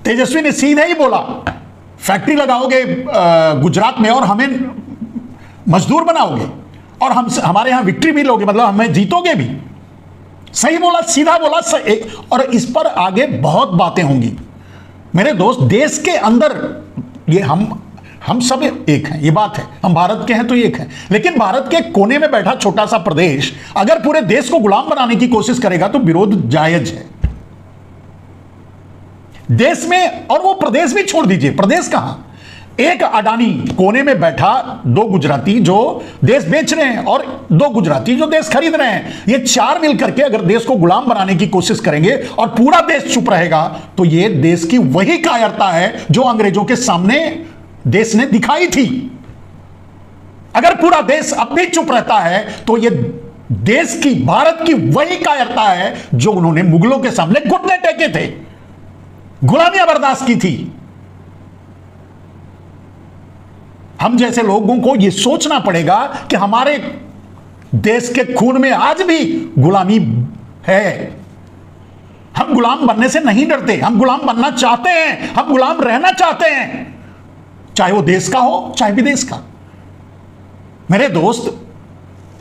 तेजस्वी ने सीधे ही बोला फैक्ट्री लगाओगे गुजरात में और हमें मजदूर बनाओगे और हमारे यहां विक्ट्री भी लोगे, मतलब हमें जीतोगे भी। सही बोला, सीधा बोला और इस पर आगे बहुत बातें होंगी मेरे दोस्त। देश के अंदर ये हम सब एक हैं, ये बात है, हम भारत के हैं तो एक है, लेकिन भारत के कोने में बैठा छोटा सा प्रदेश अगर पूरे देश को गुलाम बनाने की कोशिश करेगा तो विरोध जायज है देश में। और वो प्रदेश भी छोड़ दीजिए, प्रदेश कहां, एक अडानी कोने में बैठा, दो गुजराती जो देश बेच रहे हैं और दो गुजराती जो देश खरीद रहे हैं, ये चार मिलकर के अगर देश को गुलाम बनाने की कोशिश करेंगे और पूरा देश चुप रहेगा तो ये देश की वही कायरता है जो अंग्रेजों के सामने देश ने दिखाई थी। अगर पूरा देश अब भी चुप रहता है तो ये देश की, भारत की वही कायरता है जो उन्होंने मुगलों के सामने घुटने टेके थे, गुलामियां बर्दाश्त की थी। हम जैसे लोगों को यह सोचना पड़ेगा कि हमारे देश के खून में आज भी गुलामी है। हम गुलाम बनने से नहीं डरते, हम गुलाम बनना चाहते हैं, हम गुलाम रहना चाहते हैं, चाहे वो देश का हो चाहे विदेश का। मेरे दोस्त,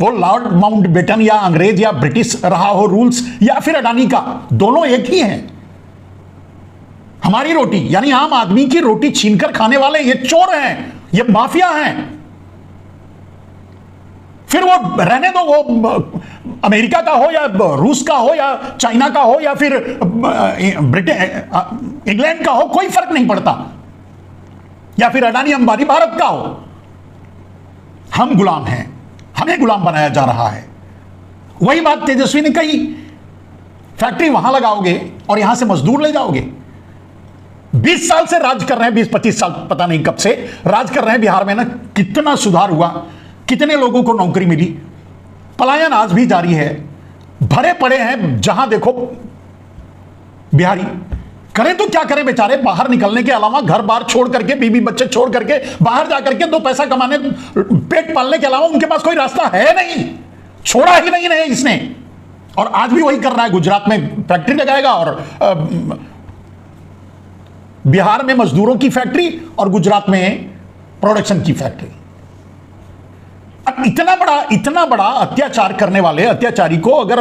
वो लॉर्ड माउंटबेटन या अंग्रेज या ब्रिटिश रहा हो रूल्स या फिर अडानी का, दोनों एक ही हैं। हमारी रोटी यानी आम आदमी की रोटी छीनकर खाने वाले ये चोर हैं, ये माफिया हैं। फिर वो रहने दो, वो अमेरिका का हो या रूस का हो या चाइना का हो या फिर ब्रिटेन इंग्लैंड का हो, कोई फर्क नहीं पड़ता, या फिर अडानी अंबानी भारत का हो। हम गुलाम हैं, हमें गुलाम बनाया जा रहा है। वही बात तेजस्वी ने कही, फैक्ट्री वहां लगाओगे और यहां से मजदूर ले जाओगे। 20 साल से राज कर रहे हैं, 20-25 साल पता नहीं कब से राज कर रहे हैं बिहार में ना, कितना सुधार हुआ, कितने लोगों को नौकरी मिली। पलायन आज भी जारी है, भरे पड़े हैं जहां देखो बिहारी। करें तो क्या करें बेचारे, बाहर निकलने के अलावा, घर बार छोड़ करके, बीवी बच्चे छोड़ करके बाहर जा करके दो पैसा कमाने, पेट पालने के अलावा उनके पास कोई रास्ता है नहीं, छोड़ा ही नहीं है इसने। और आज भी वही कर रहा है, गुजरात में फैक्ट्री लगाएगा और बिहार में मजदूरों की फैक्ट्री और गुजरात में प्रोडक्शन की फैक्ट्री। अब इतना बड़ा अत्याचार करने वाले अत्याचारी को अगर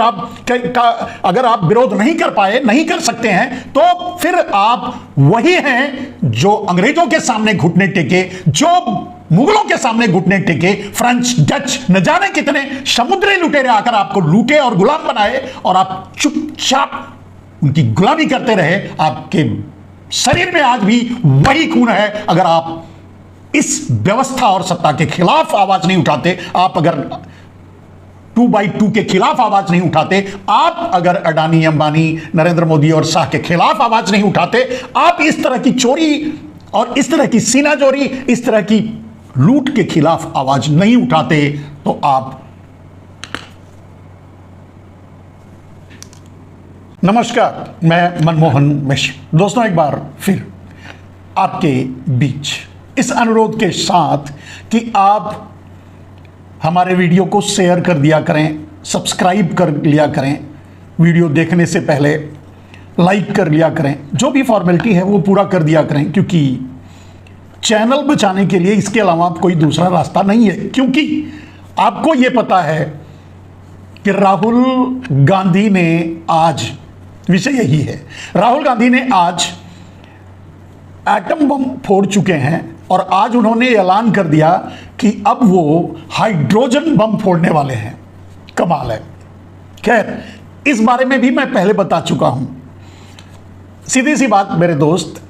आप विरोध नहीं कर पाए, नहीं कर सकते हैं, तो फिर आप वही हैं जो अंग्रेजों के सामने घुटने टेके, जो मुगलों के सामने घुटने टेके, फ्रेंच, डच, न जाने कितने समुद्री लुटेरे आकर आपको लूटे और गुलाम बनाए और आप चुपचाप उनकी गुलामी करते रहे। आपके शरीर में आज भी वही खून है। अगर आप इस व्यवस्था और सत्ता के खिलाफ आवाज नहीं उठाते, आप अगर 2x2 के खिलाफ आवाज नहीं उठाते, आप अगर अडानी, अंबानी, नरेंद्र मोदी और शाह के खिलाफ आवाज नहीं उठाते, आप इस तरह की चोरी और इस तरह की सीनाजोरी, इस तरह की लूट के खिलाफ आवाज नहीं उठाते, तो आप। नमस्कार, मैं मनमोहन मिश्र दोस्तों एक बार फिर आपके बीच इस अनुरोध के साथ कि आप हमारे वीडियो को शेयर कर दिया करें, सब्सक्राइब कर लिया करें, वीडियो देखने से पहले लाइक कर लिया करें, जो भी फॉर्मेलिटी है वो पूरा कर दिया करें, क्योंकि चैनल बचाने के लिए इसके अलावा कोई दूसरा रास्ता नहीं है। क्योंकि आपको ये पता है कि राहुल गांधी ने आज, विषय यही है, राहुल गांधी ने आज एटम बम फोड़ चुके हैं और आज उन्होंने ऐलान कर दिया कि अब वो हाइड्रोजन बम फोड़ने वाले हैं। कमाल है। खैर, इस बारे में भी मैं पहले बता चुका हूं। सीधी सी बात मेरे दोस्त,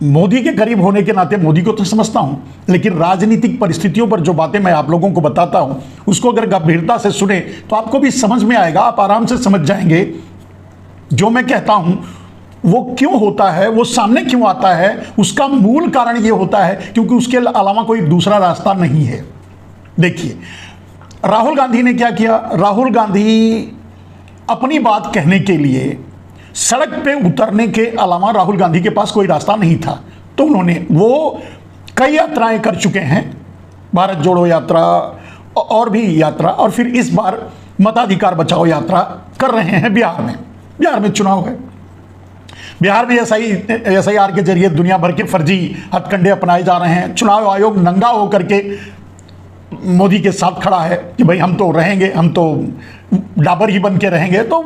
मोदी के करीब होने के नाते मोदी को तो समझता हूं, लेकिन राजनीतिक परिस्थितियों पर जो बातें मैं आप लोगों को बताता हूं उसको अगर गंभीरता से सुने तो आपको भी समझ में आएगा, आप आराम से समझ जाएंगे जो मैं कहता हूं वो क्यों होता है, वो सामने क्यों आता है। उसका मूल कारण ये होता है क्योंकि उसके अलावा कोई दूसरा रास्ता नहीं है। देखिए, राहुल गांधी ने क्या किया। राहुल गांधी अपनी बात कहने के लिए सड़क पे उतरने के अलावा राहुल गांधी के पास कोई रास्ता नहीं था, तो उन्होंने, वो कई यात्राएं कर चुके हैं, भारत जोड़ो यात्रा और भी यात्रा, और फिर इस बार मताधिकार बचाओ यात्रा कर रहे हैं बिहार में। बिहार में चुनाव है, बिहार में SIR के जरिए दुनिया भर के फर्जी हथकंडे अपनाए जा रहे हैं। चुनाव आयोग नंगा होकर के मोदी के साथ खड़ा है कि भाई हम तो रहेंगे, हम तो डाबर ही बन के रहेंगे, तो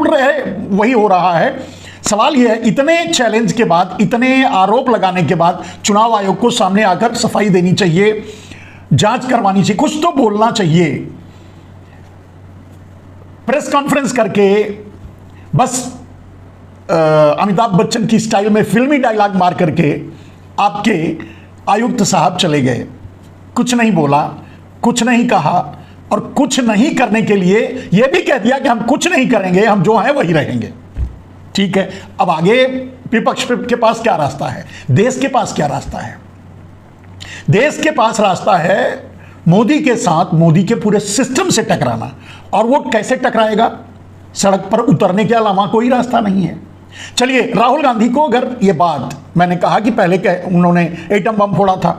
वही हो रहा है। सवाल यह है, इतने चैलेंज के बाद, इतने आरोप लगाने के बाद चुनाव आयोग को सामने आकर सफाई देनी चाहिए, जांच करवानी चाहिए, कुछ तो बोलना चाहिए। प्रेस कॉन्फ्रेंस करके बस अमिताभ बच्चन की स्टाइल में फिल्मी डायलॉग मार करके आपके आयुक्त साहब चले गए, कुछ नहीं बोला, कुछ नहीं कहा, और कुछ नहीं करने के लिए यह भी कह दिया कि हम कुछ नहीं करेंगे, हम जो हैं वही रहेंगे। ठीक है, अब आगे विपक्ष के पास क्या रास्ता है, देश के पास क्या रास्ता है? देश के पास रास्ता है मोदी के साथ, मोदी के पूरे सिस्टम से टकराना। और वो कैसे टकराएगा? सड़क पर उतरने के अलावा कोई रास्ता नहीं है। चलिए, राहुल गांधी को अगर ये बात, मैंने कहा कि पहले उन्होंने एटम बम फोड़ा था,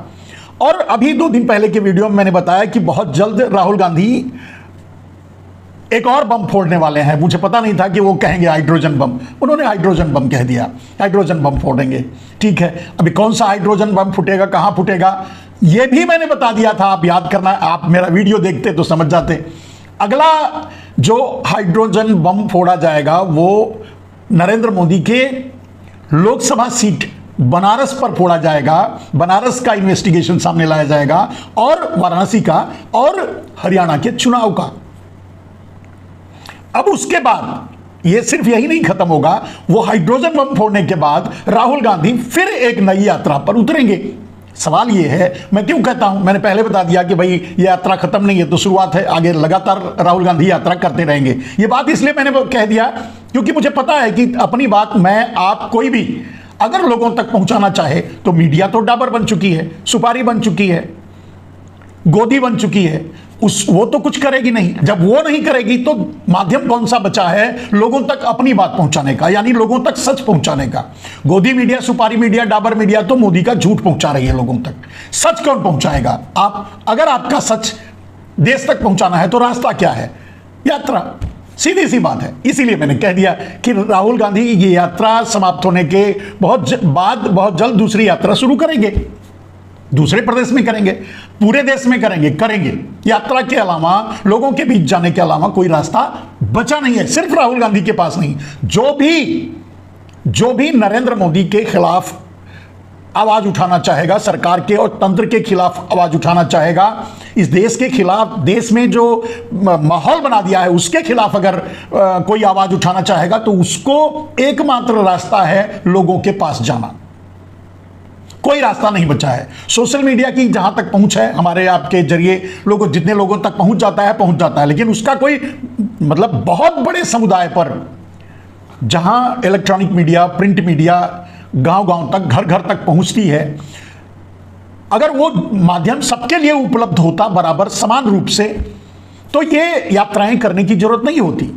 और अभी 2 दिन पहले के वीडियो में मैंने बताया कि बहुत जल्द राहुल गांधी एक और बम फोड़ने वाले हैं। मुझे पता नहीं था कि वो कहेंगे हाइड्रोजन बम, उन्होंने हाइड्रोजन बम कह दिया, हाइड्रोजन बम फोड़ेंगे। ठीक है, अभी कौन सा हाइड्रोजन बम फूटेगा, कहां फूटेगा, ये भी मैंने बता दिया था। आप याद करना, आप मेरा वीडियो देखते तो समझ जाते। अगला जो हाइड्रोजन बम फोड़ा जाएगा वो नरेंद्र मोदी के लोकसभा सीट बनारस पर फोड़ा जाएगा। बनारस का इन्वेस्टिगेशन सामने लाया जाएगा, और वाराणसी का, और हरियाणा के चुनाव का। अब उसके बाद ये सिर्फ यही नहीं खत्म होगा, वो हाइड्रोजन बम फोड़ने के बाद राहुल गांधी फिर एक नई यात्रा पर उतरेंगे। सवाल ये है, मैं क्यों कहता हूं, मैंने पहले बता दिया कि भाई ये यात्रा खत्म नहीं है, तो शुरुआत है, आगे लगातार राहुल गांधी यात्रा करते रहेंगे। ये बात इसलिए मैंने कह दिया क्योंकि मुझे पता है कि अपनी बात मैं, आप, कोई भी अगर लोगों तक पहुंचाना चाहे तो मीडिया तो डाबर बन चुकी है, सुपारी बन चुकी है, गोदी बन चुकी है, वो तो कुछ करेगी नहीं। जब वो नहीं करेगी तो माध्यम कौन सा बचा है लोगों तक अपनी बात पहुंचाने का, यानी लोगों तक सच पहुंचाने का? गोदी मीडिया, सुपारी मीडिया, डाबर मीडिया तो मोदी का झूठ पहुंचा रही है लोगों तक। सच कौन पहुंचाएगा? आप, अगर आपका सच देश तक पहुंचाना है तो रास्ता क्या है? यात्रा, सीधी सी बात है। इसीलिए मैंने कह दिया कि राहुल गांधी ये यात्रा समाप्त होने के बहुत जल्द दूसरी यात्रा शुरू करेंगे, दूसरे प्रदेश में करेंगे, पूरे देश में करेंगे। यात्रा के अलावा, लोगों के बीच जाने के अलावा कोई रास्ता बचा नहीं है। सिर्फ राहुल गांधी के पास नहीं, जो भी नरेंद्र मोदी के खिलाफ आवाज उठाना चाहेगा, सरकार के और तंत्र के खिलाफ आवाज उठाना चाहेगा, इस देश के खिलाफ, देश में जो माहौल बना दिया है उसके खिलाफ अगर कोई आवाज उठाना चाहेगा, तो उसको एकमात्र रास्ता है लोगों के पास जाना। कोई रास्ता नहीं बचा है। सोशल मीडिया की जहां तक पहुंच है, हमारे आपके जरिए जितने लोगों तक पहुंच जाता है, लेकिन उसका कोई मतलब बहुत बड़े समुदाय पर, जहां इलेक्ट्रॉनिक मीडिया, प्रिंट मीडिया गांव-गांव तक, घर-घर तक पहुंचती है, अगर वो माध्यम सबके लिए उपलब्ध होता बराबर समान रूप से, तो ये यात्राएं करने की जरूरत नहीं होती।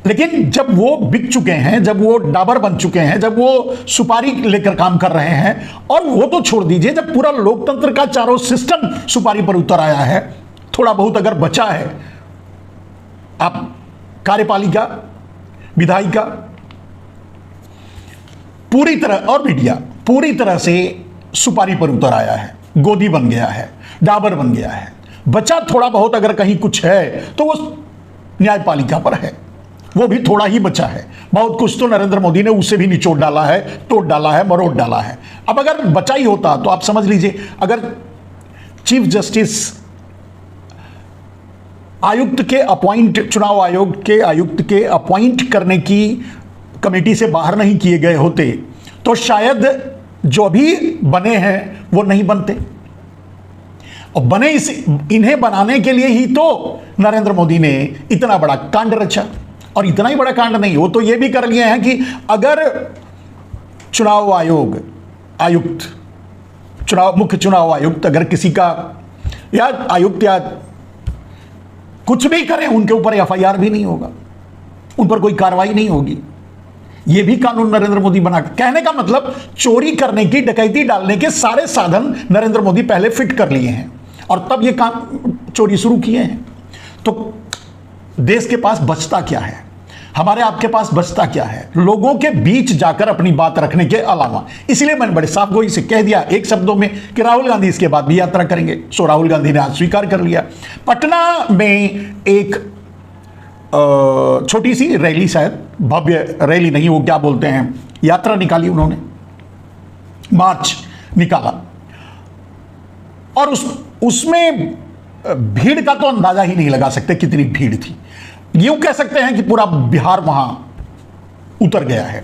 लेकिन जब वो बिक चुके हैं, जब वो डाबर बन चुके हैं, जब वो सुपारी लेकर काम कर रहे हैं, और वो तो छोड़ दीजिए, जब पूरा लोकतंत्र का चारों सिस्टम सुपारी पर उतर आया है, थोड़ा बहुत अगर बचा है, आप कार्यपालिका, विधायिका, पूरी तरह, और मीडिया पूरी तरह से सुपारी पर उतर आया है, गोदी बन गया है, डाबर बन गया है। बचा थोड़ा बहुत अगर कहीं कुछ है तो वो न्यायपालिका पर है, वो भी थोड़ा ही बचा है। बहुत कुछ तो नरेंद्र मोदी ने उससे भी निचोड़ डाला है, तोड़ डाला है, मरोड़ डाला है। अब अगर बचा ही होता तो आप समझ लीजिए, अगर चीफ जस्टिस आयुक्त के अपॉइंट, चुनाव आयोग के आयुक्त के अपॉइंट करने की कमेटी से बाहर नहीं किए गए होते, तो शायद जो अभी बने हैं वो नहीं बनते। और बने इन्हें बनाने के लिए ही तो नरेंद्र मोदी ने इतना बड़ा कांड रचा। और इतना ही बड़ा कांड नहीं, वो तो ये भी कर लिए हैं कि अगर चुनाव आयोग आयुक्त, मुख्य चुनाव आयुक्त अगर किसी का, या आयुक्त या कुछ भी करें, उनके ऊपर FIR भी नहीं होगा, उन पर कोई कार्रवाई नहीं होगी। ये भी कानून नरेंद्र मोदी बना, कहने का मतलब चोरी करने की, डकैती डालने के सारे साधन नरेंद्र मोदी पहले फिट कर लिए हैं, और तब ये काम चोरी शुरू किए हैं। तो देश के पास बचता क्या है? हमारे आपके पास बचता क्या है लोगों के बीच जाकर अपनी बात रखने के अलावा। इसलिए मैंने बड़े साफ गोई से कह दिया एक शब्दों में कि राहुल गांधी इसके बाद भी यात्रा करेंगे। सो राहुल गांधी ने आज स्वीकार कर लिया। पटना में एक छोटी सी रैली, शायद भव्य रैली नहीं, वो क्या बोलते हैं, यात्रा निकाली उन्होंने, मार्च निकाला। और उसमें भीड़ का तो अंदाजा ही नहीं लगा सकते कितनी भीड़ थी। यूं कह सकते हैं कि पूरा बिहार वहां उतर गया है।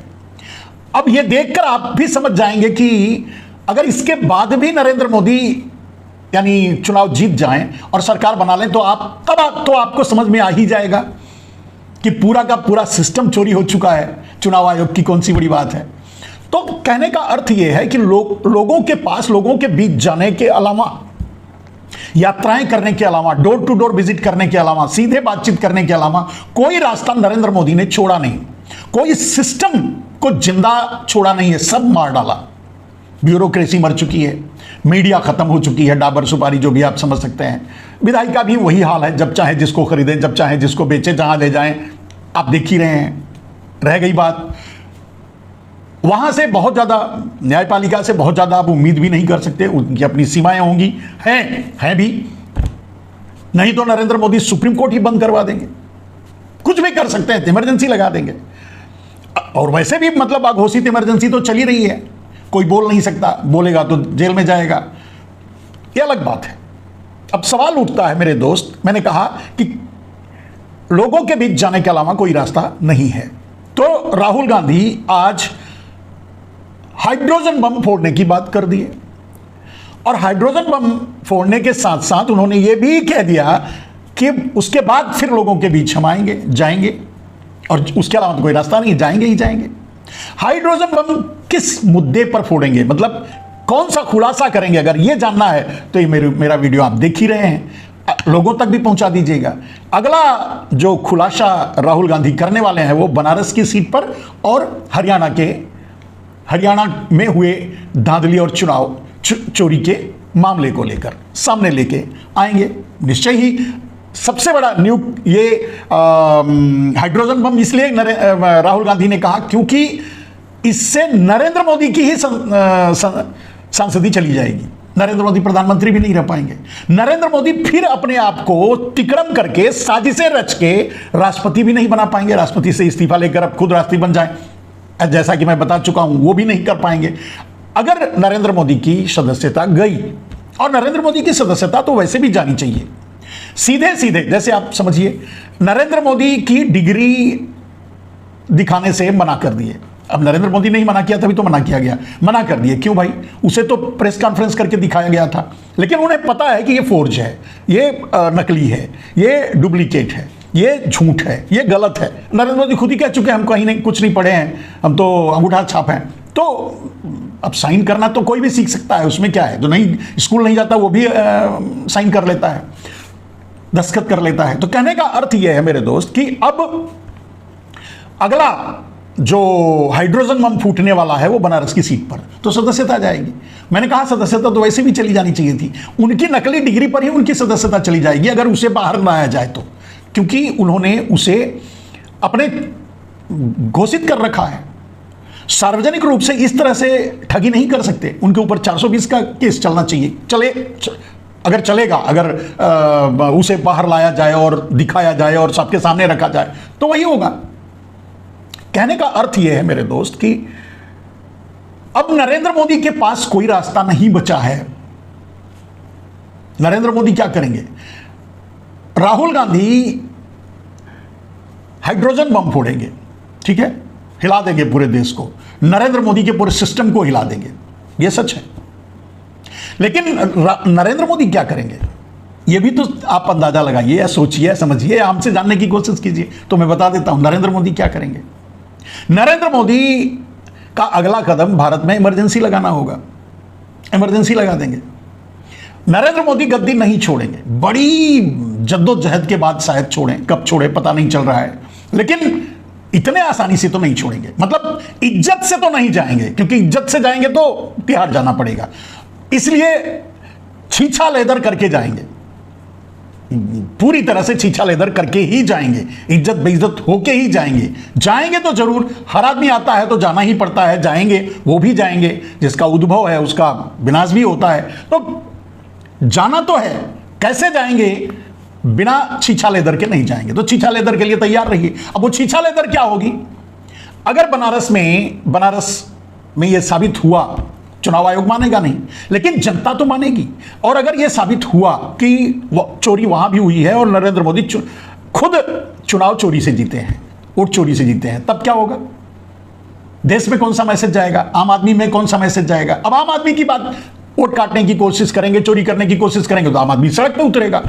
अब यह देखकर आप भी समझ जाएंगे कि अगर इसके बाद भी नरेंद्र मोदी यानी चुनाव जीत जाएं और सरकार बना लें तो आपको समझ में आ ही जाएगा कि पूरा का पूरा सिस्टम चोरी हो चुका है। चुनाव आयोग की कौन सी बड़ी बात है। तो कहने का अर्थ यह है कि लोगों के पास, लोगों के बीच जाने के अलावा, यात्राएं करने के अलावा, डोर टू डोर विजिट करने के अलावा, सीधे बातचीत करने के अलावा कोई रास्ता नरेंद्र मोदी ने छोड़ा नहीं। कोई सिस्टम को जिंदा छोड़ा नहीं है, सब मार डाला। ब्यूरोक्रेसी मर चुकी है, मीडिया खत्म हो चुकी है, डाबर सुपारी जो भी आप समझ सकते हैं। विधायिका का भी वही हाल है, जब चाहे जिसको खरीदें, जब चाहे जिसको बेचें, जहां ले जाएं, आप देख ही रहे हैं। रह गई बात, वहां से बहुत ज्यादा, न्यायपालिका से बहुत ज्यादा आप उम्मीद भी नहीं कर सकते, उनकी अपनी सीमाएं होंगी, हैं भी। नहीं तो नरेंद्र मोदी सुप्रीम कोर्ट ही बंद करवा देंगे, कुछ भी कर सकते हैं, इमरजेंसी लगा देंगे। और वैसे भी मतलब अघोषित इमरजेंसी तो चली रही है, कोई बोल नहीं सकता, बोलेगा तो जेल में जाएगा, ये अलग बात है। अब सवाल उठता है मेरे दोस्त, मैंने कहा कि लोगों के बीच जाने के अलावा कोई रास्ता नहीं है। तो राहुल गांधी आज हाइड्रोजन बम फोड़ने की बात कर दी है। और हाइड्रोजन बम फोड़ने के साथ साथ उन्होंने यह भी कह दिया कि उसके बाद फिर लोगों के बीच हम आएंगे, जाएंगे, और उसके अलावा तो कोई रास्ता नहीं, जाएंगे ही जाएंगे। हाइड्रोजन बम किस मुद्दे पर फोड़ेंगे, मतलब कौन सा खुलासा करेंगे, अगर यह जानना है तो ये मेरा वीडियो आप देख ही रहे हैं, लोगों तक भी पहुंचा दीजिएगा। अगला जो खुलासा राहुल गांधी करने वाले हैं वो बनारस की सीट पर और हरियाणा में हुए धांधली और चुनाव चोरी के मामले को लेकर सामने लेके आएंगे। निश्चय ही सबसे बड़ा ये हाइड्रोजन बम इसलिए राहुल गांधी ने कहा क्योंकि इससे नरेंद्र मोदी की ही सांसदी चली जाएगी। नरेंद्र मोदी प्रधानमंत्री भी नहीं रह पाएंगे। नरेंद्र मोदी फिर अपने आप को तिकड़म करके, साजिशें रच के राष्ट्रपति भी नहीं बना पाएंगे। राष्ट्रपति से इस्तीफा लेकर अब खुद राष्ट्रपति बन जाए, जैसा कि मैं बता चुका हूं, वो भी नहीं कर पाएंगे अगर नरेंद्र मोदी की सदस्यता गई। और नरेंद्र मोदी की सदस्यता तो वैसे भी जानी चाहिए। सीधे सीधे जैसे आप समझिए, नरेंद्र मोदी की डिग्री दिखाने से मना कर दिए। अब नरेंद्र मोदी ने ही मना किया, तभी तो मना किया गया, मना कर दिए। क्यों भाई? उसे तो प्रेस कॉन्फ्रेंस करके दिखाया गया था, लेकिन उन्हें पता है कि ये फोर्ज है, ये नकली है, ये डुप्लीकेट है, ये झूठ है, ये गलत है। नरेंद्र मोदी खुद ही कह चुके हैं हम कहीं नहीं, कुछ नहीं पढ़े हैं, हम तो अंगूठा छाप हैं। तो अब साइन करना तो कोई भी सीख सकता है, उसमें क्या है? जो नहीं स्कूल नहीं जाता वो भी साइन कर लेता है, दस्तखत कर लेता है। तो कहने का अर्थ यह है मेरे दोस्त कि अब अगला जो हाइड्रोजन बम फूटने वाला है वो बनारस की सीट पर, तो सदस्यता जाएगी। मैंने कहा सदस्यता तो वैसे भी चली जानी चाहिए थी, उनकी नकली डिग्री पर ही उनकी सदस्यता चली जाएगी अगर उसे बाहर लाया जाए तो, क्योंकि उन्होंने उसे अपने घोषित कर रखा है। सार्वजनिक रूप से इस तरह से ठगी नहीं कर सकते, उनके ऊपर 420 का केस चलना चाहिए। अगर चलेगा, अगर उसे बाहर लाया जाए और दिखाया जाए और सबके सामने रखा जाए तो वही होगा। कहने का अर्थ यह है मेरे दोस्त कि अब नरेंद्र मोदी के पास कोई रास्ता नहीं बचा है। नरेंद्र मोदी क्या करेंगे? राहुल गांधी हाइड्रोजन बम फोड़ेंगे, ठीक है, हिला देंगे पूरे देश को, नरेंद्र मोदी के पूरे सिस्टम को हिला देंगे, यह सच है। लेकिन नरेंद्र मोदी क्या करेंगे यह भी तो आप अंदाजा लगाइए या सोचिए, समझिए, हमसे जानने की कोशिश कीजिए। तो मैं बता देता हूं नरेंद्र मोदी क्या करेंगे। नरेंद्र मोदी का अगला कदम भारत में इमरजेंसी लगाना होगा, इमरजेंसी लगा देंगे। नरेंद्र मोदी गद्दी नहीं छोड़ेंगे, बड़ी जद्दोजहद के बाद शायद छोड़ें, कब छोड़े पता नहीं चल रहा है, लेकिन इतने आसानी से तो नहीं छोड़ेंगे। मतलब इज्जत से तो नहीं जाएंगे, क्योंकि इज्जत से जाएंगे तो तिहाड़ जाना पड़ेगा, इसलिए छीछा लेदर करके जाएंगे। पूरी तरह से छीछा लेदर करके ही जाएंगे, इज्जत बेइज्जत होके ही जाएंगे। जाएंगे तो जरूर, हर आदमी आता है तो जाना ही पड़ता है, जाएंगे वो भी जाएंगे, जिसका उद्भव है उसका विनाश भी होता है, तो जाना तो है। कैसे जाएंगे? बिना छीछा लेदर के नहीं जाएंगे। तो छीछा लेदर के लिए तैयार रहिए। अब वो छीछा लेदर क्या होगी? अगर बनारस में यह साबित हुआ, चुनाव आयोग मानेगा नहीं, लेकिन जनता तो मानेगी। और अगर यह साबित हुआ कि चोरी वहां भी हुई है और नरेंद्र मोदी खुद चुनाव चोरी से जीते हैं, वोट चोरी से जीते हैं, तब क्या होगा? देश में कौन सा मैसेज जाएगा? आम आदमी में कौन सा मैसेज जाएगा? अब आम आदमी की बात, वोट काटने की कोशिश करेंगे, चोरी करने की कोशिश करेंगे तो आम आदमी सड़क पे उतरेगा।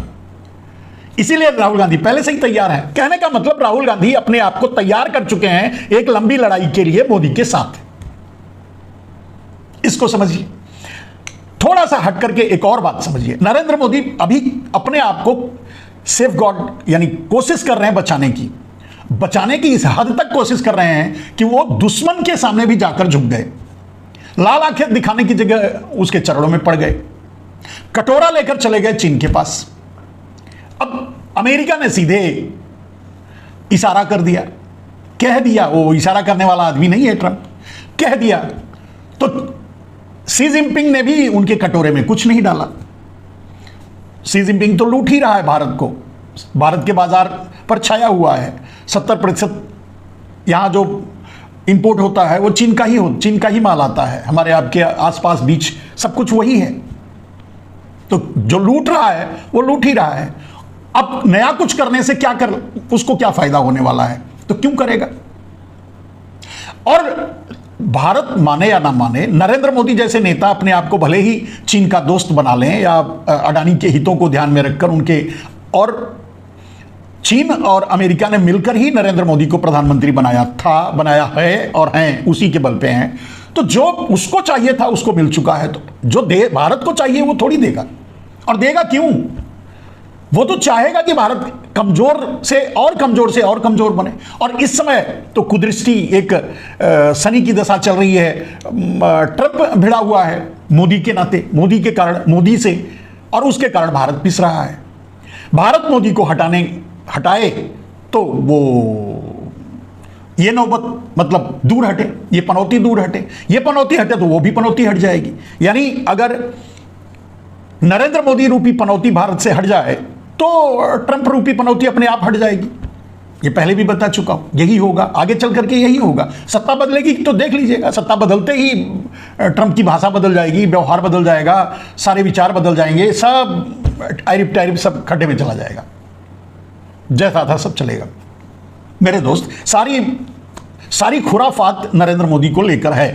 इसीलिए राहुल गांधी पहले से ही तैयार है। कहने का मतलब राहुल गांधी अपने आप को तैयार कर चुके हैं एक लंबी लड़ाई के लिए मोदी के साथ। इसको समझिए। थोड़ा सा हट करके एक और बात समझिए। नरेंद्र मोदी अभी अपने आप को सेफ गार्ड यानी कोशिश कर रहे हैं बचाने की इस हद तक कोशिश कर रहे हैं कि वो दुश्मन के सामने भी जाकर झुक गए, लाल आंखें दिखाने की जगह उसके चरणों में पड़ गए, कटोरा लेकर चले गए चीन के पास। अब अमेरिका ने सीधे इशारा कर दिया, कह दिया, वो इशारा करने वाला आदमी नहीं है ट्रंप, कह दिया तो शी जिनपिंग ने भी उनके कटोरे में कुछ नहीं डाला। शी जिनपिंग तो लूट ही रहा है भारत को, भारत के बाजार पर छाया हुआ है। 70% यहां जो इंपोर्ट होता है वो चीन का ही माल आता है। हमारे आपके आसपास बीच सब कुछ वही है। तो जो लूट रहा है वो लूट ही रहा है। अब नया कुछ करने से उसको क्या फायदा होने वाला है? तो क्यों करेगा? और भारत माने या ना माने, नरेंद्र मोदी जैसे नेता अपने आप को भले ही चीन का दोस्त बना लें या अडानी के हितों को ध्यान में रखकर और चीन और अमेरिका ने मिलकर ही नरेंद्र मोदी को प्रधानमंत्री बनाया है और हैं, उसी के बल पे हैं। तो जो उसको चाहिए था उसको मिल चुका है। तो जो भारत को चाहिए वो थोड़ी देगा। और देगा क्यों? वो तो चाहेगा कि भारत कमजोर से और कमजोर बने। और इस समय तो कुदृष्टि एक शनि की दशा चल रही है। ट्रंप भिड़ा हुआ है मोदी के नाते, मोदी के कारण, मोदी से, और उसके कारण भारत पिस रहा है। भारत मोदी को हटाए तो वो ये नौबत मतलब दूर हटे, ये पनौती दूर हटे, ये पनौती हटे तो वो भी पनौती हट जाएगी। यानी अगर नरेंद्र मोदी रूपी पनौती भारत से हट जाए तो ट्रंप रूपी पनौती अपने आप हट जाएगी। ये पहले भी बता चुका हूं, यही होगा, आगे चल करके यही होगा। सत्ता बदलेगी तो देख लीजिएगा, सत्ता बदलते ही ट्रंप की भाषा बदल जाएगी, व्यवहार बदल जाएगा, सारे विचार बदल जाएंगे, सब टायरिफ सब खड्डे में चला जाएगा, जैसा था सब चलेगा। मेरे दोस्त, सारी खुराफात नरेंद्र मोदी को लेकर है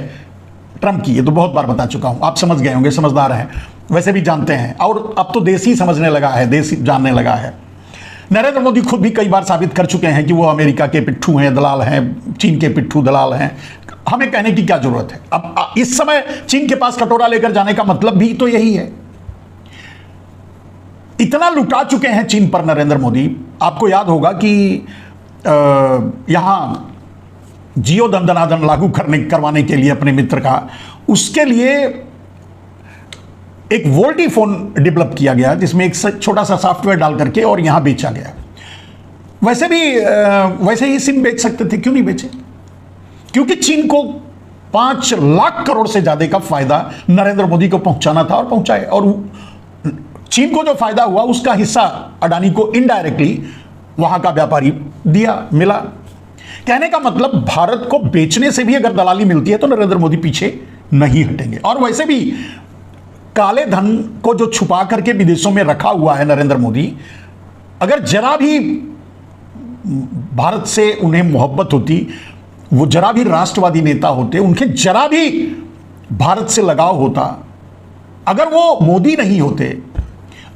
ट्रंप की। ये तो बहुत बार बता चुका हूं, आप समझ गए होंगे, समझदार हैं, वैसे भी जानते हैं। और अब तो देश ही समझने लगा है, देश जानने लगा है। नरेंद्र मोदी खुद भी कई बार साबित कर चुके हैं कि वो अमेरिका के पिट्ठू हैं, दलाल हैं, चीन के पिट्ठू दलाल हैं। हमें कहने की क्या जरूरत है? अब इस समय चीन के पास कटोरा लेकर जाने का मतलब भी तो यही है। इतना लुटा चुके हैं चीन पर नरेंद्र मोदी। आपको याद होगा कि यहां जियो दंदनादन लागू करवाने के लिए अपने मित्र का, उसके लिए एक वोल्टी फोन डेवलप किया गया जिसमें एक छोटा सा सॉफ्टवेयर डाल करके और यहां बेचा गया। वैसे ही सिम बेच सकते थे, क्यों नहीं बेचे? क्योंकि चीन को 5 लाख करोड़ से ज्यादा का फायदा नरेंद्र मोदी को पहुंचाना था और पहुंचाए। और चीन को जो फायदा हुआ उसका हिस्सा अडानी को इनडायरेक्टली वहां का व्यापारी मिला। कहने का मतलब भारत को बेचने से भी अगर दलाली मिलती है तो नरेंद्र मोदी पीछे नहीं हटेंगे। और वैसे भी काले धन को जो छुपा करके विदेशों में रखा हुआ है नरेंद्र मोदी, अगर जरा भी भारत से उन्हें मोहब्बत होती, वो जरा भी राष्ट्रवादी नेता होते, उनके जरा भी भारत से लगाव होता, अगर वो मोदी नहीं होते,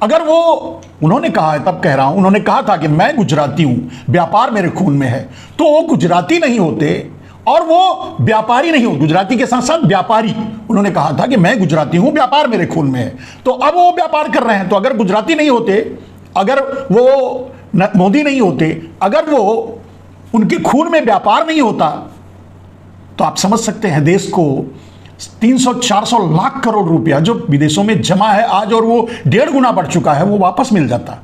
अगर वो, उन्होंने कहा है, तब कह रहा हूं, उन्होंने कहा था कि मैं गुजराती हूं, व्यापार मेरे खून में है, तो वो गुजराती नहीं होते और वो व्यापारी नहीं हो, गुजराती के साथ साथ व्यापारी। उन्होंने कहा था कि मैं गुजराती हूं, व्यापार मेरे खून में है, तो अब वो व्यापार कर रहे हैं। तो अगर गुजराती नहीं होते, अगर वो मोदी नहीं होते, अगर वो उनके खून में व्यापार नहीं होता, तो आप समझ सकते हैं देश को 300-400 लाख करोड़ रुपया जो विदेशों में जमा है आज, और वो 1.5 गुना बढ़ चुका है, वो वापस मिल जाता।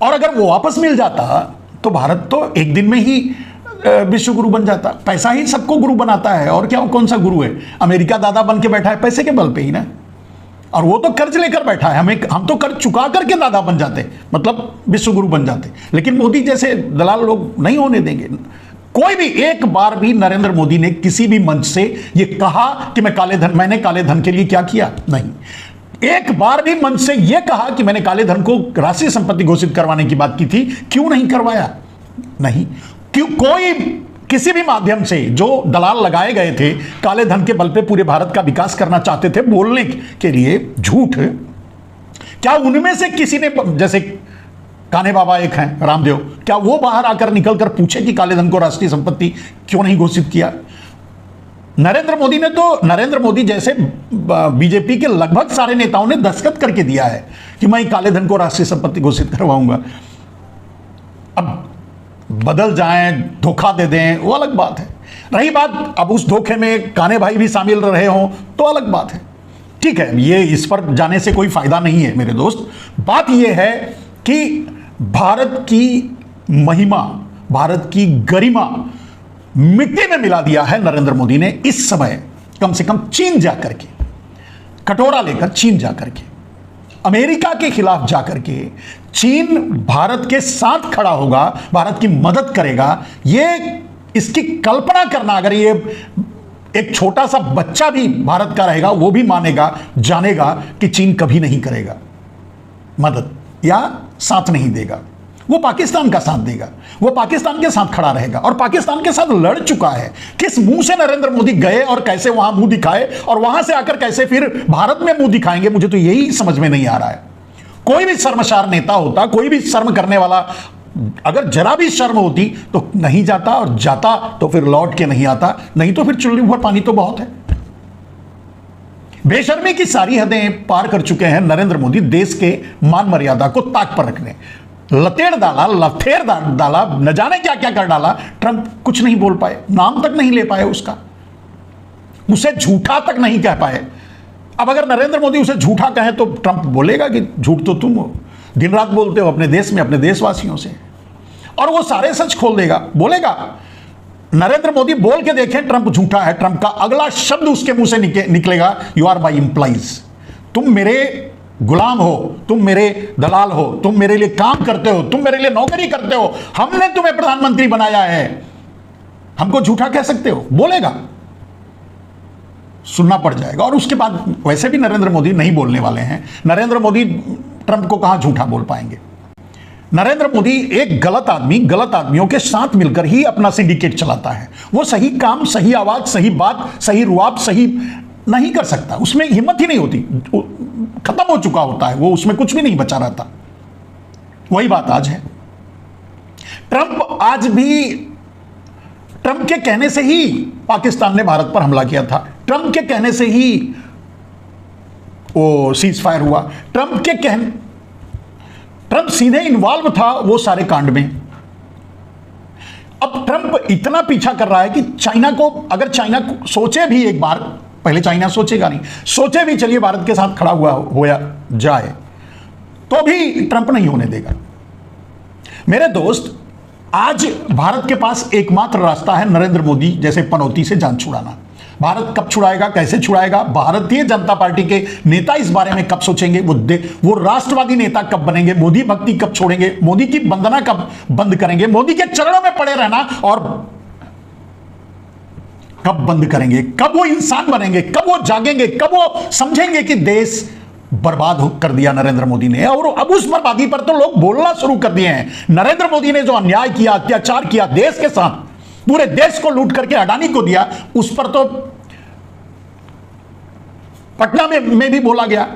और अगर वो वापस मिल जाता तो भारत तो एक दिन में ही विश्व गुरु बन जाता। पैसा ही सबको गुरु बनाता है, और क्या, कौन सा गुरु है? अमेरिका दादा बन के बैठा है पैसे के बल पे ही ना, और वो तो कर्ज लेकर बैठा है। हम तो कर्ज चुका करके दादा बन जाते, मतलब विश्व गुरु बन जाते। लेकिन मोदी जैसे दलाल लोग नहीं होने देंगे। कोई भी एक बार भी नरेंद्र मोदी ने किसी भी मंच से ये कहा कि मैंने काले धन के लिए क्या किया? नहीं। एक बार भी मंच से यह कहा कि मैंने काले धन को राष्ट्रीय संपत्ति घोषित करवाने की बात की थी, क्यों नहीं करवाया? नहीं। क्यों? कोई किसी भी माध्यम से जो दलाल लगाए गए थे काले धन के बल पे पूरे भारत का विकास करना चाहते थे बोलने के लिए झूठ, क्या उनमें से किसी ने, जैसे कान्हे बाबा एक हैं रामदेव, क्या वो बाहर आकर निकलकर पूछे कि काले धन को राष्ट्रीय संपत्ति क्यों नहीं घोषित किया? नरेंद्र मोदी जैसे बीजेपी के लगभग सारे नेताओं ने दस्तखत करके दिया है कि मैं काले धन को राष्ट्रीय संपत्ति घोषित करवाऊंगा। अब बदल जाएं, धोखा दे दें, वो अलग बात है। रही बात अब उस धोखे में कान्हे भाई भी शामिल रहे हों तो अलग बात है। ठीक है, ये इस पर जाने से कोई फायदा नहीं है मेरे दोस्त। बात ये है कि भारत की महिमा, भारत की गरिमा मिट्टी में मिला दिया है नरेंद्र मोदी ने इस समय। कम से कम चीन जाकर के, कटोरा लेकर चीन जाकर के, अमेरिका के खिलाफ जाकर के चीन भारत के साथ खड़ा होगा, भारत की मदद करेगा। ये इसकी कल्पना करना, अगर ये एक छोटा सा बच्चा भी भारत का रहेगा वो भी मानेगा, जानेगा कि चीन कभी नहीं करेगा मदद या साथ नहीं देगा। वो पाकिस्तान का साथ देगा, वो पाकिस्तान के साथ खड़ा रहेगा और पाकिस्तान के साथ लड़ चुका है। किस मुंह से नरेंद्र मोदी गए और कैसे वहां मुंह दिखाए और वहां से आकर कैसे फिर भारत में मुंह दिखाएंगे, मुझे तो यही समझ में नहीं आ रहा है। कोई भी शर्मसार नेता होता, कोई भी शर्म करने वाला, अगर जरा भी शर्म होती तो नहीं जाता, और जाता तो फिर लौट के नहीं आता, नहीं तो फिर चुल्ली भर पानी तो बहुत है। बेशर्मी की सारी हदें पार कर चुके हैं नरेंद्र मोदी देश के मान मर्यादा को ताक पर रखने। लतेड़ डाला, लथेर डाला, न जाने क्या क्या कर डाला। ट्रंप कुछ नहीं बोल पाए, नाम तक नहीं ले पाए उसका, उसे झूठा तक नहीं कह पाए। अब अगर नरेंद्र मोदी उसे झूठा कहे तो ट्रंप बोलेगा कि झूठ तो तुम हो, दिन रात बोलते हो अपने देश में, अपने देशवासियों से, और वो सारे सच खोल देगा, बोलेगा। नरेंद्र मोदी बोल के देखें ट्रंप झूठा है, ट्रंप का अगला शब्द उसके मुंह से निकलेगा, यू आर माई इंप्लाइज, तुम मेरे गुलाम हो, तुम मेरे दलाल हो, तुम मेरे लिए काम करते हो, तुम मेरे लिए नौकरी करते हो, हमने तुम्हें प्रधानमंत्री बनाया है, हमको झूठा कह सकते हो, बोलेगा। सुनना पड़ जाएगा। और उसके बाद वैसे भी नरेंद्र मोदी नहीं बोलने वाले हैं। नरेंद्र मोदी ट्रंप को कहां झूठा बोल पाएंगे। नरेंद्र मोदी एक गलत आदमी, गलत आदमियों के साथ मिलकर ही अपना सिंडिकेट चलाता है। वो सही काम, सही आवाज, सही बात, सही रुआब, सही नहीं कर सकता, उसमें हिम्मत ही नहीं होती, खत्म हो चुका होता है वो, उसमें कुछ भी नहीं बचा रहता। वही बात आज है। ट्रंप आज भी, ट्रंप के कहने से ही पाकिस्तान ने भारत पर हमला किया था, ट्रंप के कहने से ही वो सीज फायर हुआ, ट्रंप सीधे इन्वॉल्व था वो सारे कांड में। अब ट्रंप इतना पीछा कर रहा है कि चाइना को, अगर चाइना को सोचे भी एक बार, पहले चाइना सोचेगा नहीं, सोचे भी चलिए भारत के साथ खड़ा होया जाए, तो भी ट्रंप नहीं होने देगा। मेरे दोस्त, आज भारत के पास एकमात्र रास्ता है नरेंद्र मोदी जैसे पनौती से जान छुड़ाना। भारत कब छुड़ाएगा, कैसे छुड़ाएगा, भारतीय जनता पार्टी के नेता इस बारे में कब सोचेंगे, वो राष्ट्रवादी नेता कब बनेंगे, मोदी भक्ति कब छोड़ेंगे, मोदी की वंदना कब बंद करेंगे, मोदी के चरणों में पड़े रहना और कब बंद करेंगे, कब वो इंसान बनेंगे, कब वो जागेंगे, कब वो समझेंगे कि देश बर्बाद कर दिया नरेंद्र मोदी ने। और अब उस बर्बादी पर तो लोग बोलना शुरू कर दिए हैं। नरेंद्र मोदी ने जो अन्याय किया, अत्याचार किया देश के साथ, पूरे देश को लूट करके अडानी को दिया, उस पर तो पटना में भी बोला गया